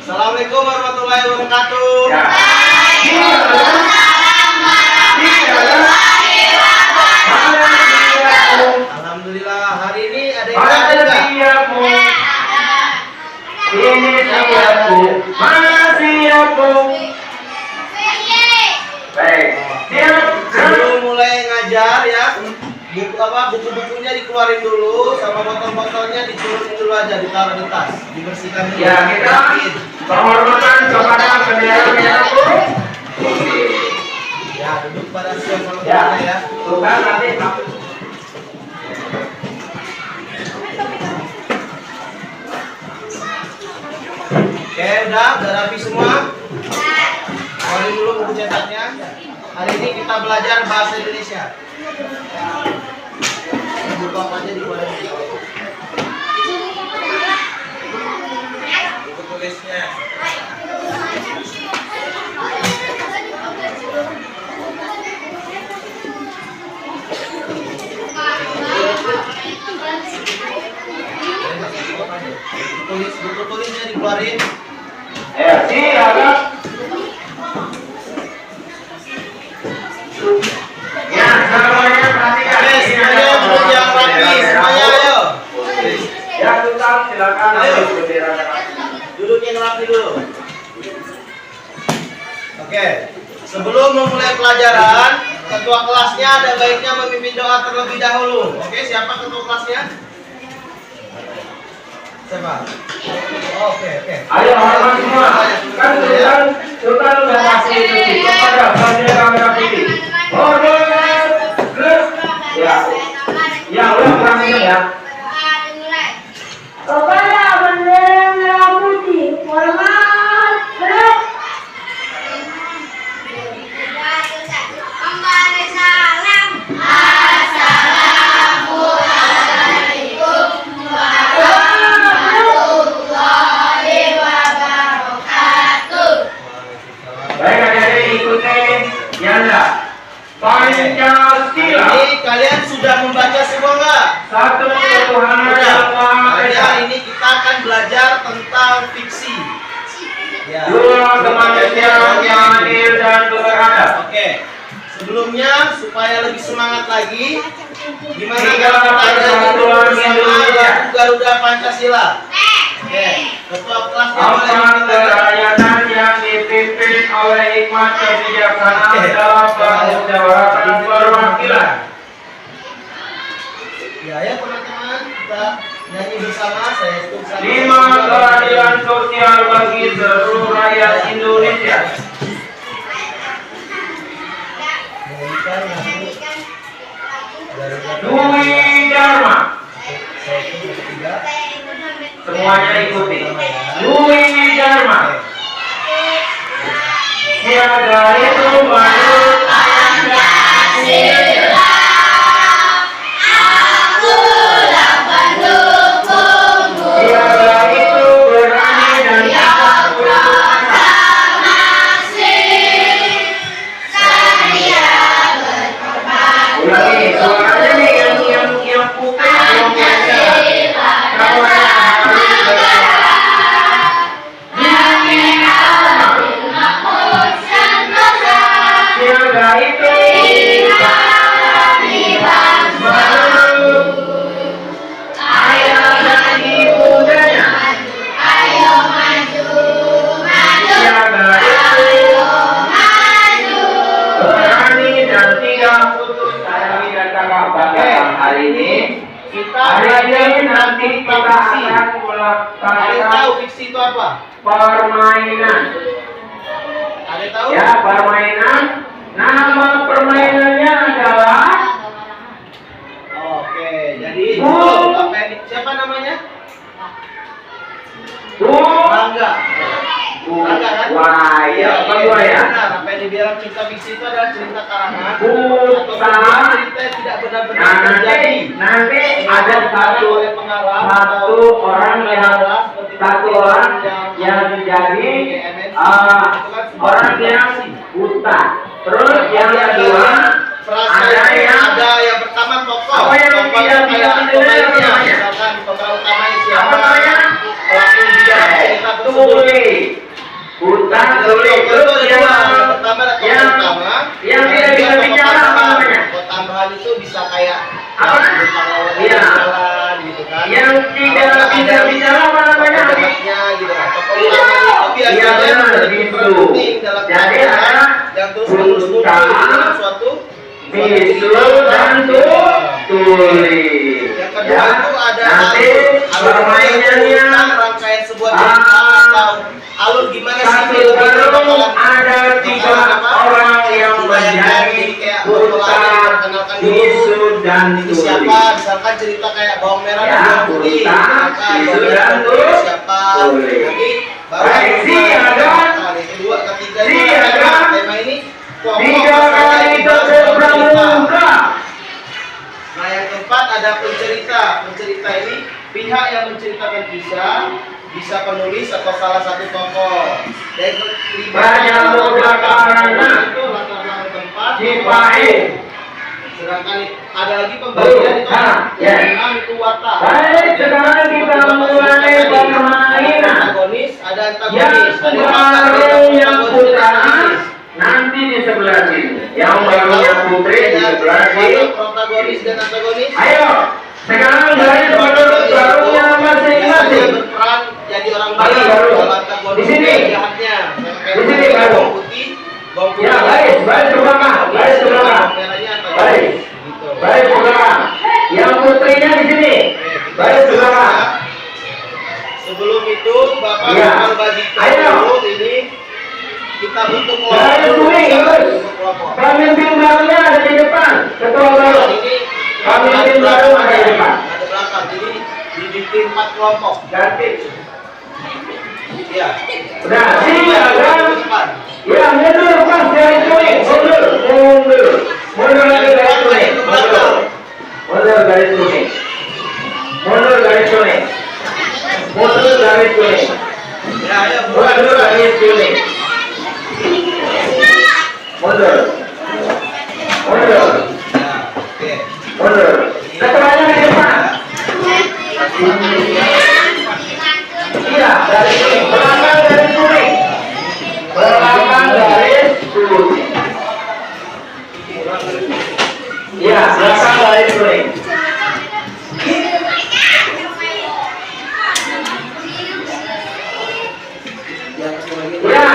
Assalamualaikum warahmatullahi wabarakatuh. Ya. Alhamdulillah, hari ini ada yang hadir enggak? Ini siapku, masih aku. Baik, siap. Sebelum mulai ngajar ya, buku-bukunya dikeluarin dulu, sama botol-botolnya diturunin dulu aja, ditaruh di tas, dibersihkan dulu. Ya, kita penghormatan kepada bendera merah putih. Ya, duduk pada siap Ya, ya. bukan nanti. Oke, udah rapi semua. Keluarin dulu buku cetaknya. Hari ini kita belajar bahasa Indonesia. Buku apa aja dikeluarin. Buku tulisnya. Buku tulisnya dikeluarin. Siap. Ya, semuanya perhatikan. Oke, semuanya duduk yang rapi, semuanya ayo. Ya, tutup silakan. Ayo. Bendera merah. Duduk yang rapi dulu. Oke, sebelum memulai pelajaran, ketua kelasnya ada baiknya memimpin doa terlebih dahulu. Oke, siapa ketua kelasnya? Siapa? Oh, oke. Ayo hormat semua. Kan Sultan udah kasih itu kepada bendera merah putih. Hormat. Ya. Ya, udah perhatikan ya. Kepada bendera merah putih, hormat, gerak. Baik, adik-adik ikuti Yanda. Pancasila. Ini kalian sudah membaca semua nggak? Satu ketuhanan yang Maha Jadi Esa. hari ini kita akan belajar tentang fiksi. Ya. Dua kemanusiaan yang adil dan beradab. Oke. Sebelumnya supaya lebih semangat lagi, gimana Tiga kalau kita Persatuan bersama Indonesia. lagu Garuda Pancasila? Oke. Ketua kelasnya boleh Amanat memimpin. kerakyatan yang dipimpin oleh hikmat kebijaksanaan Oke. dalam permusyawaratan perwakilan. Ya, teman-teman, kita nyanyi bersama. Saya hitung 1, 5. Keadilan sosial bagi seluruh rakyat Indonesia. Menyanyikan lagu Garuda Dwi Dharma. Saya hitung 3. Semuanya ikuti. Dwi Dharma. Siaga itu menurut Pancasila. Siaga itu berani dan tak putus asa. Ulangi, suaranya nih yang putih belum biasa. Kamu harus siaga itu baru. Ayo nyanyi mudanya. Siaga itu berani dan tidak putus asa. Dan kakak banggakan hari ini. Hari ini nanti kita akan Kalian melaksanakan tahu fiksi itu apa? permainan. Ada tahu? Ya, permainan. Nama permainannya adalah Oke, jadi siapa namanya? Bangga. Bangga kan? Wah, iya, berdua ya. Benar, apa yang dibilang cerita fiksi itu adalah cerita karangan Buta. atau cerita yang tidak benar-benar Nah, terjadi. nanti ada oleh pengarang satu orang yang menjadi orang yang buta. Terus yang kedua ada yang pertama tokoh. Apa yang Tokoh tidak kayak tidak pemainnya. namanya? Misalkan tokoh utamanya siapa? apa namanya? Pelaku dia cerita tersebut. Tuli. Iya benar bisu. Jadi ada yang terus menerus muncul dalam suatu bisu dan tuli. yang kedua itu ada nanti permainannya rangkaian sebuah cerita atau alur gimana sih satu film ini baru bakalan ada 3 orang yang menjadi putra bisu dan itu tuli. siapa, misalkan cerita kayak bawang merah dan Ya, bawang putih, putra, misalkan bisu bawang merah dan dan tuli siapa, tuli. nanti baru Baik, siaga. yang kedua, ketiga Siaga. tema ini pokok 3 kali tepuk pramuka. Nah yang keempat ada pencerita. Pencerita ini pihak yang menceritakan bisa penulis atau salah satu tokoh. Dan kelima Banyak beberapa anak itu latar belakang tempat. Cipahin. Sedangkan ada lagi pembagian itu Ya. itu watak. Baik, sekarang kita mulai permainan. Protagonis, ada Yang antagonis. Ada baru yang putra antagonis. nanti di sebelah sini. Yang baru yang putri di sebelah sini. Protagonis dan antagonis. Ayo, sekarang dari barunya masing-masing. Berperan jadi orang Baru, baik. baru. Kalau antagonis Di sini. jahatnya. Di sini, baru. Bawang putih. Ya, baik ke belakang, baik ke belakang. Baik, baik ke belakang. Yang putrinya di sini. Baik ke belakang. Sebelum itu Bapak Ya. akan bagikan Ayo. dulu ini kita bentuk Baik, kuning, terus. kelompok. Pemimpin barunya ada di depan. Ketua baru. Ini Pemimpin baru ada di depan. ada belakang. Jadi dibikin 4 kelompok. Ganti. Ya. Udah, siaga. Depan. Ya, mundur pas dari kuning. Mundur lagi dari kuning. Mundur garis kuning. Mundur garis kuning. Mundur garis kuning. Ya, ayo mulai. Mundur garis kuning. Mundur. Mundur. Ya, oke. Mundur. Ketuanya di depan. Iya, garis kuning. Belakang garis kuning. Belakang garis kuning. Iya, belakang garis kuning. Yang sebagian. Ya,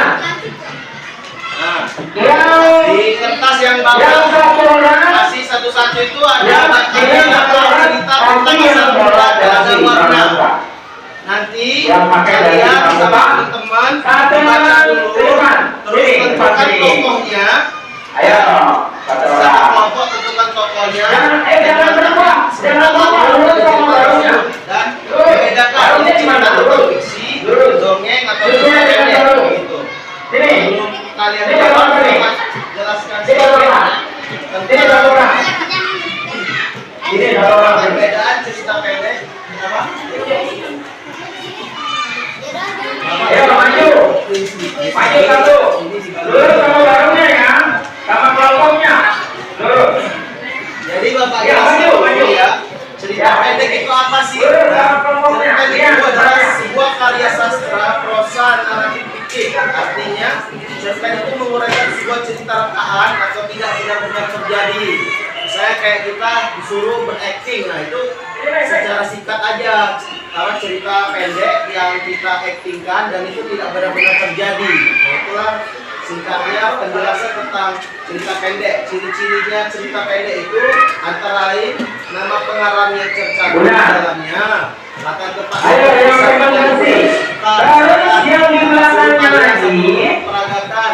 Nah, yang di kertas yang yang Bapak satu orang kasih satu-satu itu ada yang ini satu orang cerita nanti tentang yang satu bola ada dari warna. Pramuka. Nanti Yang pakai dari kalian sama Pramuka. teman-teman Satu baca orang dulu, depan. terus Sini, tentukan depan sini. tokohnya. Ayo, satu Satu orang. kelompok tentukan tokohnya. Jangan berubah. Jangan berubah. Lurus sama barunya. Dan Lurus. membedakan Barunya ini di mana? cerita atau Lurus. fiksi, Lurus. dongeng atau Lurusnya cerita dengan pendek, baru. gitu. Sini. Sebelum kalian Sini, jawab, baru sini. jelaskan Sini satu orang. Sini satu orang. Sini satu orang. perbedaan cerita pendek apa? Ayo maju. Maju satu. Lurus sama barunya ya. Sama kelompoknya. Lurus. Jadi Bapak Ya, jelasin maju, maju. ya. Cerita Ya. pendek itu apa sih? Lurus sama kelompoknya. Cerita pendek Lihat itu adalah saya. sebuah karya sastra, prosa, naratif fiktif. Artinya, cerita itu menguraikan sebuah cerita rangkaian atau tidak benar-benar terjadi. Misalnya kayak kita disuruh berakting, nah itu secara singkat aja. Karena cerita pendek yang kita aktingkan dan itu tidak benar-benar terjadi. Nah itulah singkatnya penjelasan tentang cerita pendek. Ciri-cirinya cerita pendek itu antara lain nama pengarangnya tercantum di Udah. dalamnya, latar tepat Ayo yang rekomendasi. Terus yang di belakangnya lagi. peragakan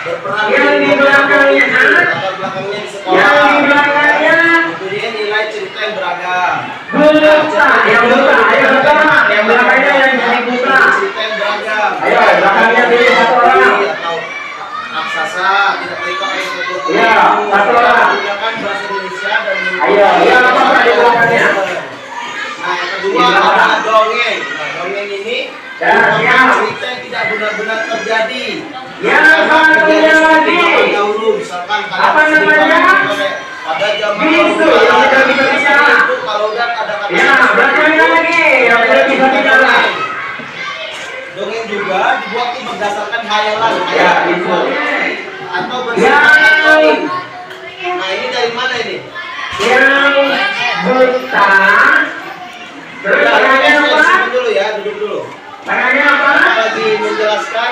berperan Yang di belakangnya. latar belakangnya di sekolah. Yang di belakangnya. Kemudian nilai cerita yang beragam. Buta. Yang buta. Ayo pertama. Yang belakangnya yang jadi buta. Cerita yang beragam. Ayo belakangnya pilih satu orang. Atau raksasa tidak terikat oleh kultur. Iya, satu orang. Menggunakan bahasa Indonesia dan Ayo, iya, apa di belakangnya? Nah, yang kedua Di belakang. ada dongeng. Nah, dongeng ini Ya, merupakan siap. cerita yang tidak benar-benar terjadi. Yang Misalkan satunya terjadi lagi. di zaman dahulu, misalkan kalian Apa sering namanya? banget oleh pada zaman Bisu, dahulu, yang tidak bisa biasanya bicara. itu kalau udah ada kata Ya, belakangnya lagi. Yang tidak bisa bicara. Dongeng juga dibuat berdasarkan hayalan, Ya, itu. atau Ya. bersifat lain. Nah ini dari mana ini? Yang buta. Terus Nah, tangannya ini apa? duduk dulu ya, duduk dulu. Tangannya apa? Kita lagi menjelaskan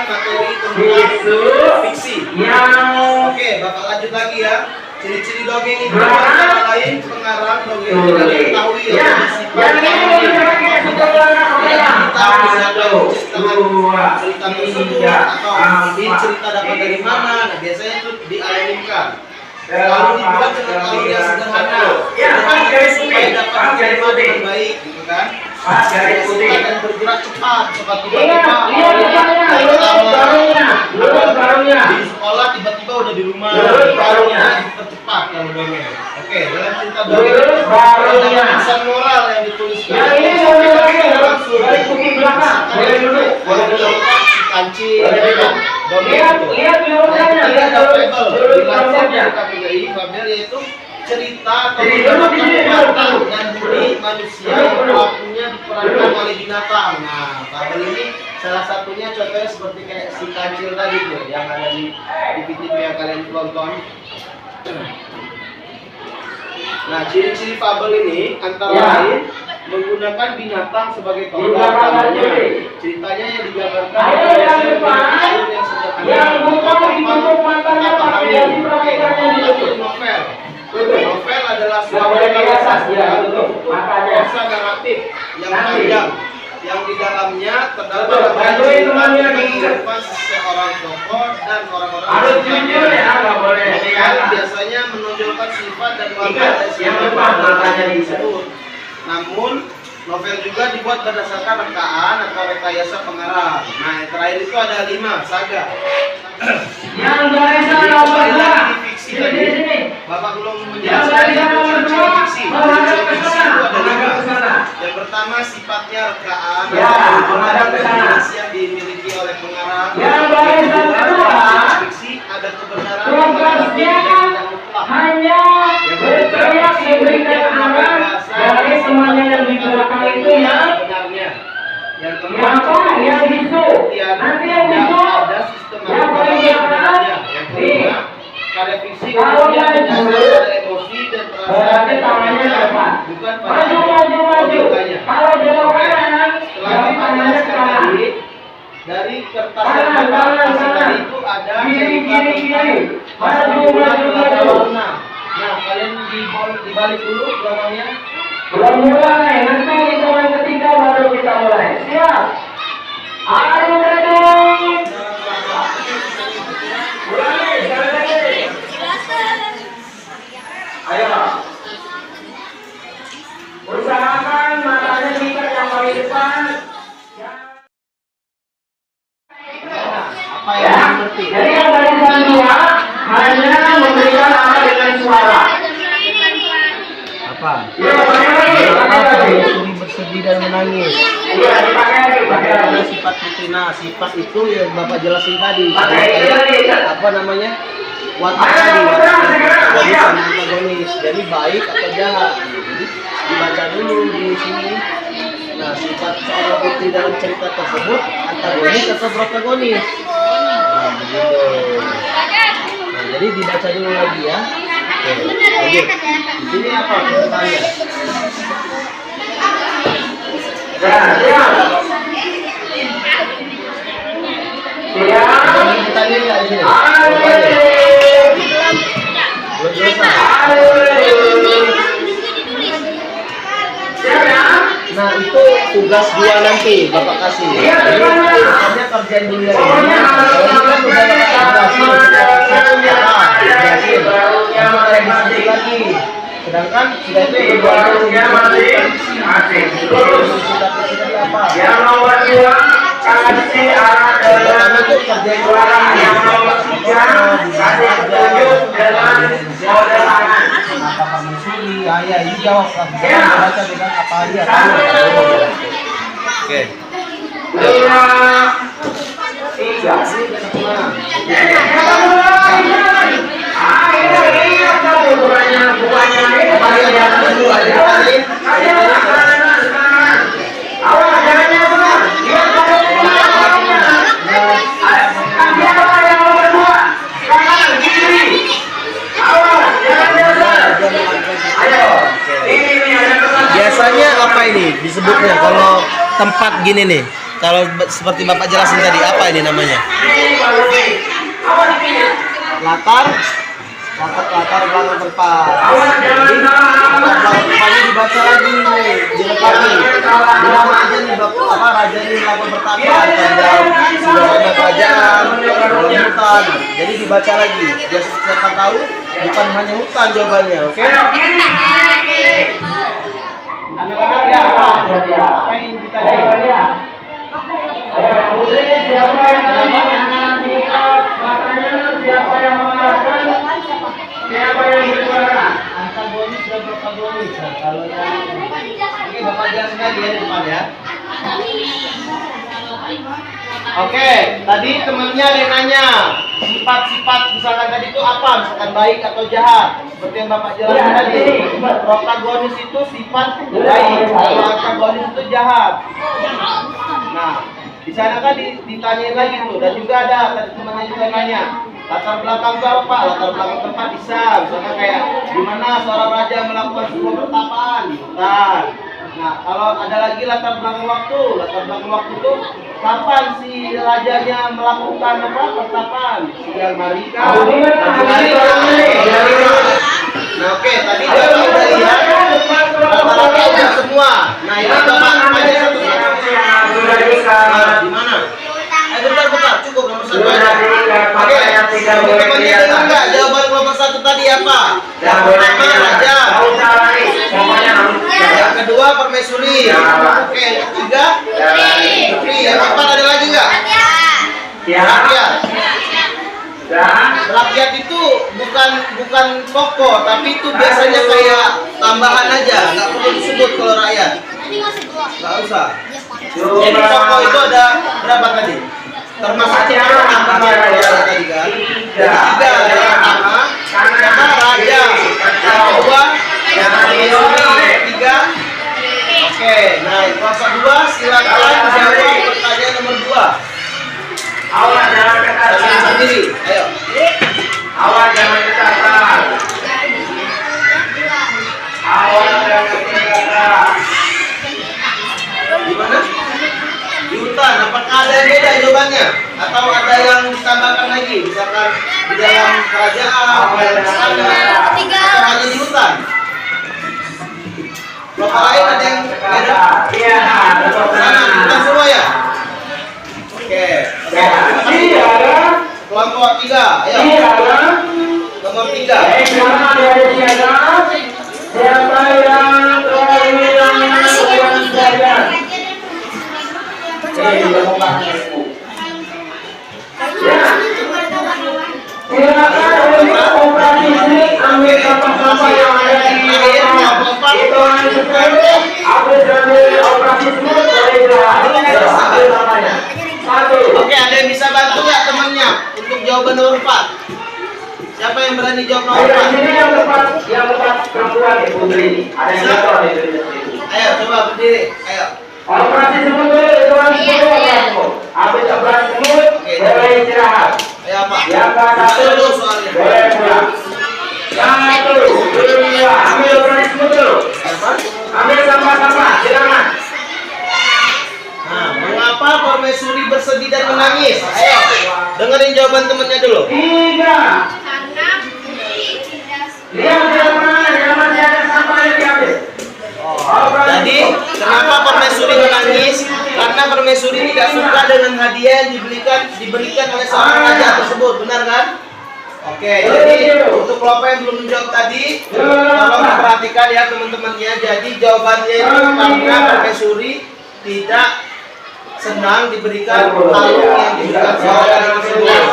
itu Fiksi. yang Oke, Bapak lanjut lagi ya. Ciri-ciri dongeng itu antara lain pengarang dongeng tidak diketahui ya, sifat yang ini tidak diketahui siapa yang menciptakan cerita tersebut atau ini cerita dapat dari mana. Nah, biasanya itu dianonimkan. Lalu dibuat dengan alur yang sederhana, supaya dapat diterima dengan baik, gitu kan? Dan bergerak cepat, tiba-tiba di sekolah tiba-tiba udah di rumah. Dipercepat kalau dongeng. Oke, dalam cerita dongeng ada pesan moral yang dituliskan. Langsung si kancing, dongeng itu. Ada KPI Fabel yaitu cerita tentang dan budi manusia yang pelakunya diperankan oleh binatang. Nah, fabel ini salah satunya contohnya seperti kayak si kancil tadi tuh yang ada di TV yang kalian tonton. Nah, ciri-ciri fabel ini antara lain menggunakan binatang sebagai tokoh utamanya. Ceritanya yang digambarkan yang novel. Novel adalah suatu prosa naratif yang panjang yang di dalamnya terdapat kehidupan seorang tokoh dan orang-orang yang biasanya menonjolkan sifat dan watak yang disebut. Namun novel juga dibuat berdasarkan rekaan atau rekayasa pengarang. Nah, yang terakhir itu ada 5 saga. yang barisan nomor 2 Fiksi tadi. Bapak belum menjelaskan fiksi. Fiksi itu ada 5. Yang pertama sifatnya rekaan yang dimiliki oleh pengarang. yang barisan kedua Fiksi ada kebenaran tugasnya hanya berteriak memberikan arah dari semuanya yang di belakang itu ya sebenarnya. Yang yang bisu nanti yang bisu ada sistem yang paling yang kedua karya fiksi kalau umumnya maju pada emosi dan berarti tangannya depan bukan pada maju logikanya. kalau belok kanan Setelah berarti tangannya ke dijelaskan kanan tadi, dari kertas yang Bapak kasih tadi itu ada kiri maju warna. Nah, kalian dibalik dulu gambarnya. belum mulai nanti hitungan ketiga baru kita mulai siap ayo ready mulai ayo usahakan matanya diikat yang paling depan Apa yang dimengerti? jadi yang barisan 2 hanya memberikan nama dengan suara Apa? ya pakai Bersedih dan menangis. iya dipakai Ada sifat rutina. Sifat itu yang Bapak jelasin tadi. Apa namanya? Watak tadi. Jadi sama antagonis. Jadi baik atau jahat. Jadi dibaca dulu di sini. Nah, sifat seorang putri dalam cerita tersebut antagonis atau protagonis. Nah, begitu. Nah, jadi dibaca dulu lagi ya. Oke, lanjut. Di sini apa pertanyaannya? Ada pertanyaan nggak di sini? Belum selesai. Nah, itu tugas 2 nanti Bapak kasih. Jadi hanya kerjaan dulu yang ini. Kalau ini kan udah berhasil lagi. Sedangkan sudah itu apa? yang nomor 2 kasih arah dengan suara yang nomor 3 kasih petunjuk dengan model tangan Apakah mencuri? Ya, ini jawab. Ya. Baca dengan apa aja. Oke. 5 Biasanya apa ini disebutnya kalau tempat gini nih? Kalau seperti Bapak jelasin tadi, apa ini namanya? ini Awas dipilih. latar belakang depan. Awas jangan salah. Latar depannya dibaca lagi nih, dilengkapi. Bilang aja nih raja ini melakukan pertapa, sudah ada kerajaan, dalam hutan. Jadi dibaca lagi. Biar siapa tahu bukan hanya hutan jawabannya, oke? Anak-anak ya, apa yang kita lihat? Siapa yang matanya, siapa yang mengarahkan, siapa yang bersuara. Antagonis dan protagonis. Kalau yang ini Bapak jelaskan lagi ya di depan ya. Oke, tadi temennya ada yang nanya sifat-sifat misalkan tadi itu apa? Misalkan baik atau jahat. Seperti yang Bapak jelaskan tadi. Protagonis itu sifat baik, kalau antagonis itu jahat. Nah, di sana kan ditanyain lagi tuh, dan juga ada tadi temannya juga nanya latar belakang itu apa? Latar belakang tempat bisa, misalnya kayak gimana seorang raja melakukan sebuah pertapaan di hutan. Nah, kalau ada lagi latar belakang waktu itu kapan si rajanya melakukan apa? Pertapaan siang hari kah? Pagi hari kah? Nah, oke, tadi kita udah lihat rata-rata udah semua. Nah, ini coba tanya satu-satu. Nah, di mana? Bentar, cukup nomor satu aja. Oke, teman-teman dengar nggak jawaban kelompok satu tadi apa? Yang pertama raja, yang kedua permaisuri, oke, yang ketiga putri, yang keempat ada lagi nggak? Rakyat. Rakyat itu bukan pokok, tapi itu biasanya kayak tambahan aja, nggak perlu disebut kalau rakyat. Nggak usah. Jadi pokok itu ada berapa tadi? Termasuk apa tadi kan? Tiga ada pertama raja, yang kedua tiga. Oke, nah kelompok dua silakan jawab pertanyaan nomor 2. Awas jangan ketakutan sendiri, ayo. Awas jangan ketakutan. Awas jangan ketakutan. Gimana? Di hutan, apakah ada yang beda jawabannya? Atau ada yang ditambahkan lagi? Misalkan di dalam kerajaan, atau hanya di hutan? Kelompok lain ada yang beda? Iya, Sana, di hutan semua ya? Oke. Kelompok 3, ayo. Nomor 3. Siapa yang silakan untuk operasi ini ambil sampah-sampah yang ada di rumah itu habis dari operasi semut dari namanya. Oke, ada yang bisa bantu nggak temannya untuk jawaban nomor 4? Siapa yang berani jawab nomor 4? Ini yang tepat perempuan ya putri. Ada yang jatuh di sini. Ayo coba berdiri, ayo. Operasi semut dulu itu semut. Habis operasi semut boleh istirahat. Ayo apa? Yang ke-1 soalnya. boleh pulang. 1, 2, ambil operasi semut dulu. Ambil sampah-sampah, silakan. Nah, mengapa permaisuri bersedih dan menangis? Ayo, dengerin jawaban temennya dulu. 3. Lihat jangan masih ada sampah yang diambil. Jadi, kenapa permaisuri menangis? Karena permaisuri tidak suka dengan hadiah yang diberikan oleh seorang raja tersebut, benar kan? Oke, jadi untuk kelompok yang belum menjawab tadi, tolong diperhatikan ya teman-temannya. Jadi jawabannya itu karena permaisuri tidak senang diberikan kalung yang diberikan seorang raja tersebut.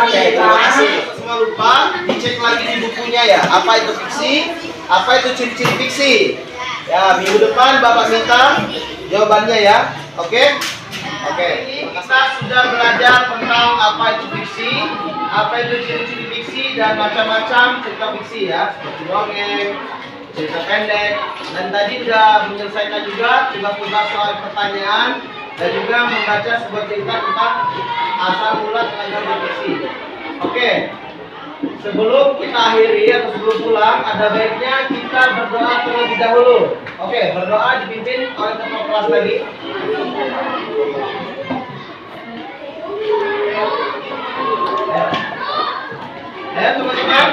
Oke, terima kasih. Semua lupa dicek lagi di bukunya ya. Apa itu fiksi? Apa itu ciri-ciri fiksi? Ya, minggu depan Bapak minta jawabannya ya. Oke? Oke. Kita sudah belajar tentang apa itu fiksi, apa itu ciri-ciri fiksi dan macam-macam cerita fiksi ya, seperti dongeng, cerita pendek, dan tadi sudah menyelesaikan juga tugas-tugas soal pertanyaan dan juga membaca sebuah cerita tentang asal mula tenaga fiksi. Oke. Sebelum kita akhiri atau sebelum pulang, ada baiknya kita berdoa terlebih dahulu. Oke, berdoa dipimpin oleh ketua kelas lagi. Ya. Ayo teman-teman.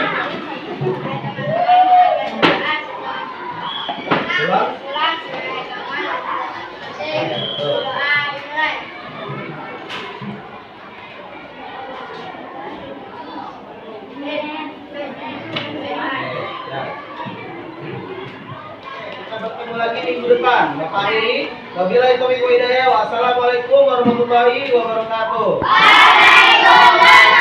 Ulang. Kita bertemu lagi minggu depan. Bapak ini, wabillahi taufiq wa hidayah. Wassalamualaikum warahmatullahi wabarakatuh. Waalaikumsalam.